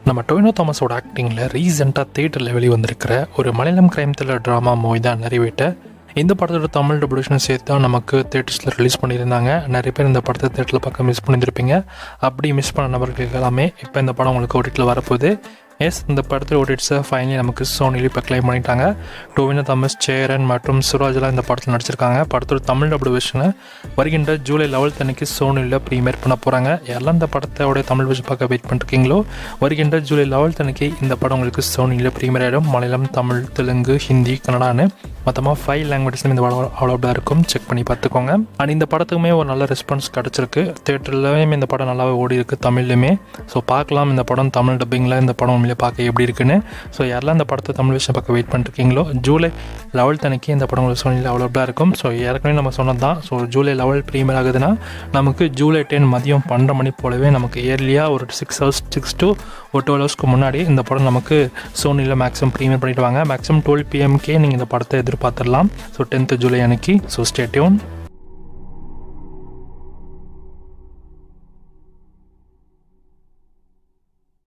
நம்ம டொவினோ தாமஸோட ஆக்டிங்கில் ரீசெண்டாக தியேட்டரில் வெளிவந்திருக்கிற ஒரு Malayalam crime thriller drama movie தான் நிறைவேட்ட. இந்த படத்தோட தமிழ் டபுளேஷன் சேர்த்து தான் நமக்கு தியேட்டர்ஸில் ரிலீஸ் பண்ணியிருந்தாங்க. நிறைய பேர் இந்த படத்தை தியேட்டரில் பார்க்க மிஸ் பண்ணியிருப்பீங்க. அப்படி மிஸ் பண்ண நபர்களுக்கு எல்லாமே இப்போ இந்த படம் உங்களுக்கு ஓடிட்டில் வரப்போகுது. இந்த படத்தில் ஓடிட்ஸை ஃபைனலி நமக்கு சோனியில் இப்போ கிளைம் பண்ணிட்டாங்க. டொவினோ தாமஸ், சேரன் மற்றும் சுராஜெலாம் இந்த படத்தில் நடிச்சிருக்காங்க. படத்தோட தமிழ் டபுளேஷனை வருகின்ற ஜூலை 11 அன்னைக்கு சோனியில் ப்ரீமியர் பண்ண போகிறாங்க. யாரெல்லாம் இந்த படத்தோட தமிழ் விஷயம் பார்க்க வெயிட் பண்ணிருக்கீங்களோ வருகின்ற ஜூலை 11 அன்னைக்கு இந்த படம் உங்களுக்கு சோனியில் ப்ரீமியர் ஆகிடும். மலையாளம், தமிழ், தெலுங்கு, ஹிந்தி, கன்னடான்னு மொத்தமாக 5 லாங்குவேஜஸ்லையும் இந்த படம் அவ்வளோ இருக்கும். செக் பண்ணி பார்த்துக்கோங்க. அண்ட் இந்த படத்துக்குமே ஒரு நல்ல ரெஸ்பான்ஸ் கிடச்சிருக்கு. தியேட்டர்லையுமே இந்த படம் நல்லாவே ஓடி இருக்குது, தமிழ்லையுமே. ஸோ பார்க்கலாம் இந்த படம் தமிழ் டப்பிங்கில் இந்த படம் உண்மையிலே பார்க்க எப்படி இருக்குன்னு. ஸோ யாரெல்லாம் இந்த படத்தை தமிழ் விஷயம் பார்க்க வெயிட் பண்ணிருக்கீங்களோ ஜூலை 11 அன்னைக்கு இந்த படம் உங்களுக்கு சோனியில் அவ்வளோதான் இருக்கும். ஸோ ஏற்கனவே நம்ம சொன்னது தான். ஸோ ஜூலை 11 ப்ரீமியர் ஆகுதுன்னா நமக்கு ஜூலை 10 மதியம் 12 மணி போலவே நமக்கு இயர்லியாக ஒரு 6 to 12 ஹவர்ஸ்க்கு முன்னாடி இந்த படம் நமக்கு சோனியில் மேக்ஸிமம் ப்ரீமியர் பண்ணிவிடுவாங்க. மேக்ஸிமம் 12 PM நீங்கள் இந்த படத்தை எதிர்பார்த்துடலாம். ஸோ 10th ஜூலை அன்னைக்கு. So stay tune.